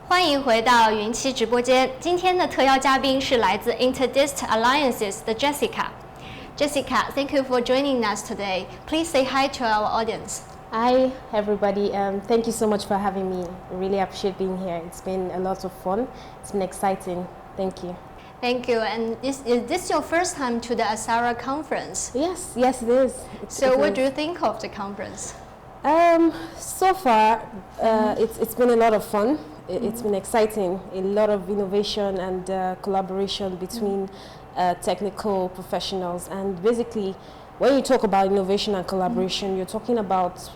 欢迎回到云栖直播间。今天的特邀嘉宾是来自 Interdist Alliances 的 Jessica. Jessica, thank you for joining us today. Please say hi to our audience. Hi everybody, thank you so much for having me. I really appreciate being here. It's been a lot of fun. It's been exciting. Thank you. Thank you. And is this your first time to the Apsara conference? Yes, it is. What do you think of the conference? So far, it's been a lot of fun. It's been exciting. A lot of innovation and collaboration between technical professionals. And basically, when you talk about innovation and collaboration, you're talking about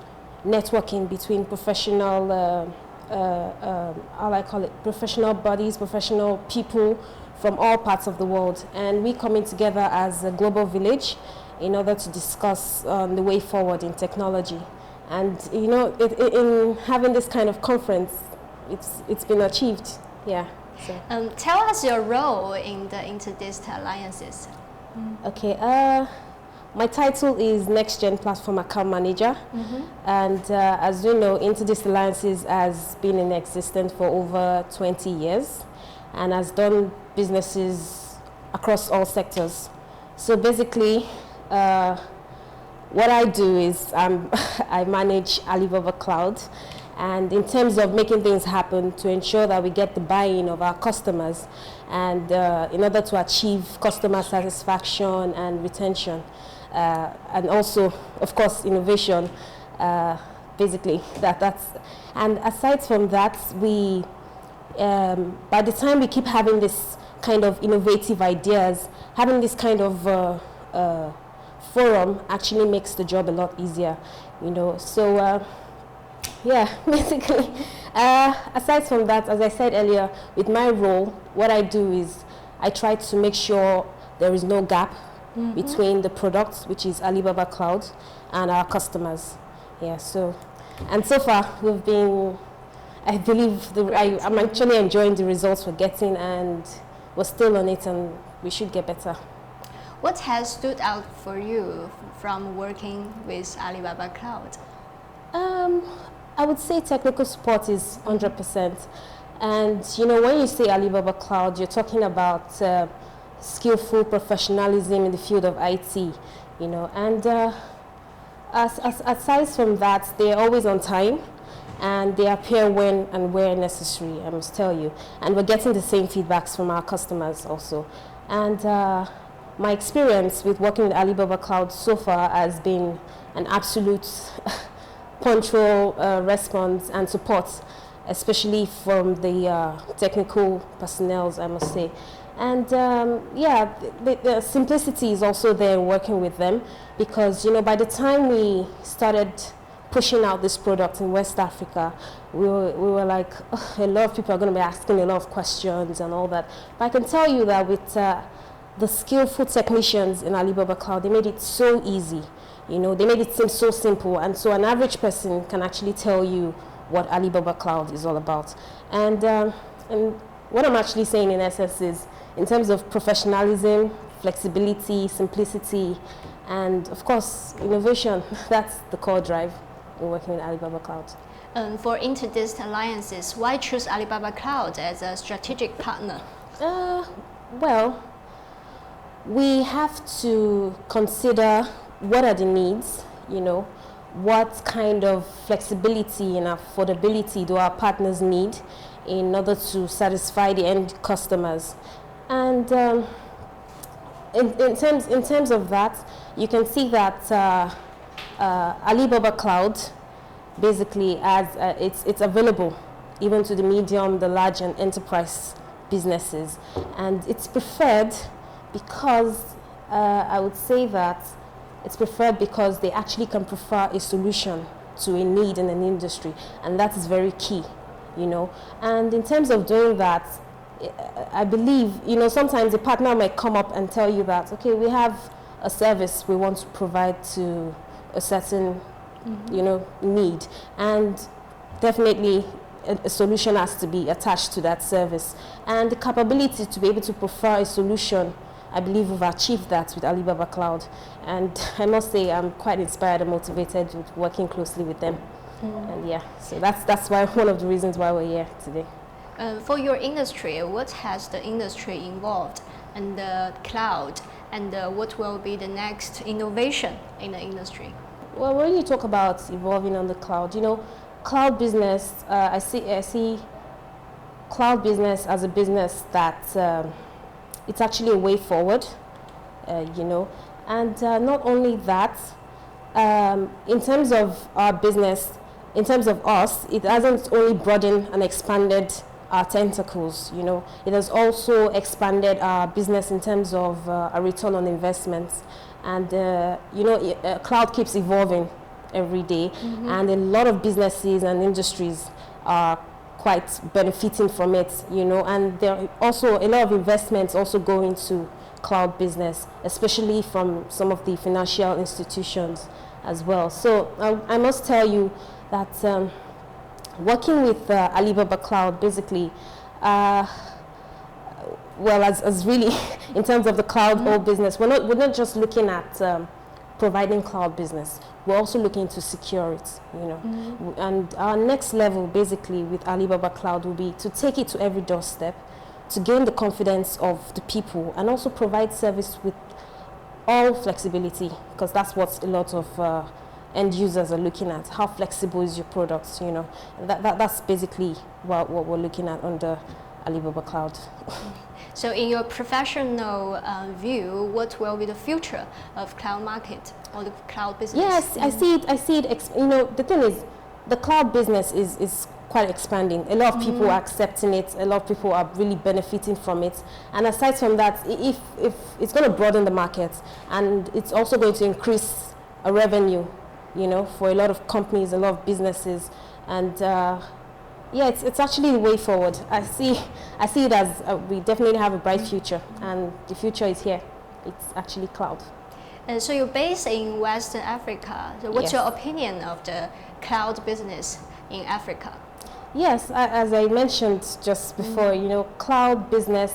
networking between professional, professional bodies, professional people from all parts of the world. And we coming together as a global village in order to discuss the way forward in technology. And you know, in having this kind of conference, it's been achieved. Yeah. So. Tell us your role in the Interdist Alliances. Okay. My title is NeXtGeN Platform Account Manager, and as you know, Interdist Alliances has been in existence for over 20 years, and has done businesses across all sectors. So basically, what I do is I manage Alibaba Cloud, and in terms of making things happen to ensure that we get the buy-in of our customers, and in order to achieve customer satisfaction and retention, and also, of course, innovation. Basically, that's. And aside from that, we by the time we keep having this kind of innovative ideas, having this kind of forum actually makes the job a lot easier, you know. So yeah, basically, aside from that, as I said earlier, with my role, what I do is I try to make sure there is no gap between the products, which is Alibaba Cloud, and our customers. Yeah, so, and so far we've been, I believe, I'm actually enjoying the results we're getting, and we're still on it, and we should get better. What has stood out for you from working with Alibaba Cloud? I would say technical support is 100%. And you know, when you say Alibaba Cloud, you're talking about skillful professionalism in the field of IT, you know. And aside from that, they're always on time, and they appear when and where necessary, I must tell you. And we're getting the same feedbacks from our customers also. And my experience with working with Alibaba Cloud so far has been an absolute punctual response and support, especially from the technical personnel, I must say. And yeah, the simplicity is also there working with them, because you know, by the time we started pushing out this product in West Africa, we were like, oh, a lot of people are going to be asking a lot of questions and all that. But I can tell you that with the skillful technicians in Alibaba Cloud, they made it so easy. You know, they made it seem so simple, and so an average person can actually tell you what Alibaba Cloud is all about. And what I'm actually saying in essence is, in terms of professionalism, flexibility, simplicity, and of course, innovation, that's the core drive in working with Alibaba Cloud. For Interdist Alliances, why choose Alibaba Cloud as a strategic partner? Well, we have to consider what are the needs, you know, what kind of flexibility and affordability do our partners need in order to satisfy the end customers. And in terms of that, you can see that Alibaba Cloud basically it's available even to the medium, the large, and enterprise businesses, and it's preferred because I would say that it's preferred because they actually can prefer a solution to a need in an industry, and that is very key, you know. And in terms of doing that, I believe, you know, sometimes a partner might come up and tell you that, okay, we have a service we want to provide to a certain, you know, need, and definitely a solution has to be attached to that service. And the capability to be able to prefer a solution, I believe we've achieved that with Alibaba Cloud. And I must say I'm quite inspired and motivated with working closely with them. And yeah, so that's why one of the reasons why we're here today. For your industry, what has the industry involved in the cloud, and what will be the next innovation in the industry? Well, when you talk about evolving on the cloud, cloud business, I see cloud business as a business that it's actually a way forward, and not only that, in terms of our business, in terms of us, it hasn't only broadened and expanded our tentacles, it has also expanded our business in terms of a return on investments. And cloud keeps evolving every day, and a lot of businesses and industries are quite benefiting from it, and there are also a lot of investments also go into cloud business, especially from some of the financial institutions as well. So I must tell you that working with Alibaba Cloud, basically, well, as really in terms of the cloud whole business, we're not just looking at providing cloud business. We're also looking to secure it, And our next level, basically, with Alibaba Cloud will be to take it to every doorstep, to gain the confidence of the people, and also provide service with all flexibility, because that's what a lot of end users are looking at. How flexible is your products, That's basically what we're looking at under Alibaba Cloud. So in your professional view, what will be the future of cloud market or the cloud business? Yes, I see it. The thing is, the cloud business is quite expanding. A lot of people are accepting it. A lot of people are really benefiting from it. And aside from that, if it's going to broaden the market, and it's also going to increase a revenue, for a lot of companies, a lot of businesses, and yeah, it's actually the way forward. I see it as we definitely have a bright future, and the future is here. It's actually cloud. And so you're based in Western Africa. So what's Yes. your opinion of the cloud business in Africa? Yes, as I mentioned just before, cloud business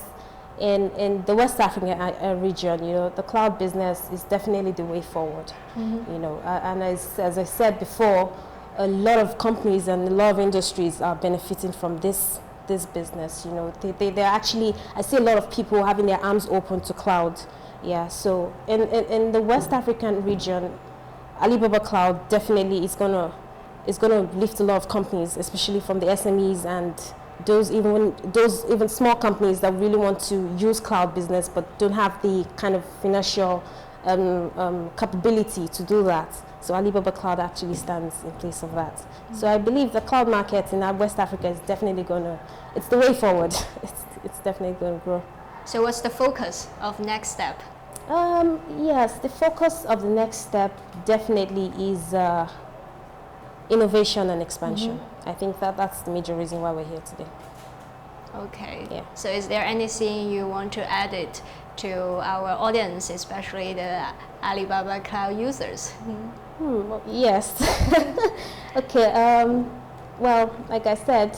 in the West African region, the cloud business is definitely the way forward. And as I said before, a lot of companies and a lot of industries are benefiting from this business. They're actually, I see a lot of people having their arms open to cloud. Yeah, so in the West African region, Alibaba Cloud definitely is gonna lift a lot of companies, especially from the SMEs and those even small companies that really want to use cloud business but don't have the kind of financial capability to do that. So Alibaba Cloud actually stands in place of that. So I believe the cloud market in West Africa is definitely it's the way forward. It's definitely going to grow. So what's the focus of next step? Yes, the focus of the next step definitely is innovation and expansion. I think that's the major reason why we're here today. Okay. Yeah. So is there anything you want to add it to our audience, especially the Alibaba Cloud users? Well, yes. Okay. Well, like I said,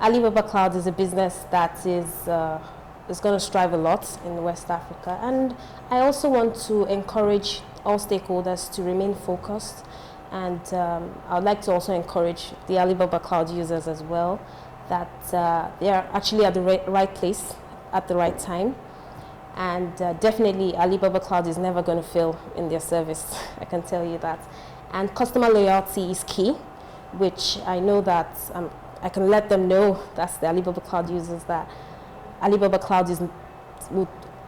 Alibaba Cloud is a business that is going to strive a lot in West Africa, and I also want to encourage all stakeholders to remain focused, and I would like to also encourage the Alibaba Cloud users as well that they are actually at the right place at the right time. And definitely Alibaba Cloud is never going to fail in their service. I can tell you that. And customer loyalty is key, which I know that I can let them know, that's the Alibaba Cloud users, that Alibaba Cloud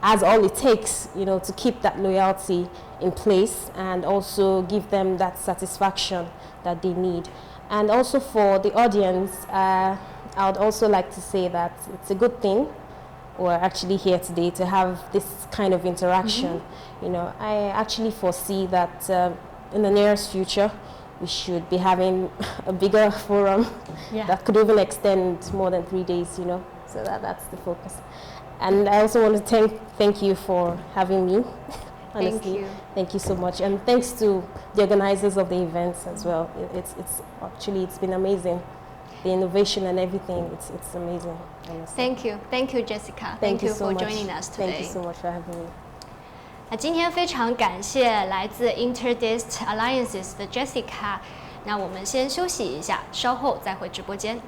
has all it takes, to keep that loyalty in place and also give them that satisfaction that they need. And also for the audience, I would also like to say that it's a good thing we're actually here today to have this kind of interaction. I actually foresee that in the nearest future we should be having a bigger forum that could even extend more than 3 days, so that's the focus. And I also want to thank you for having me. Honestly, thank you so much, and thanks to the organizers of the events as well. It's been amazing. The innovation and everything, it's amazing. Honestly. Thank you, Jessica. Thank you for joining us today. Thank you so much for having me. 今天非常感谢来自 Interdist Alliances 的 Jessica。那我们先休息一下，稍后再回直播间。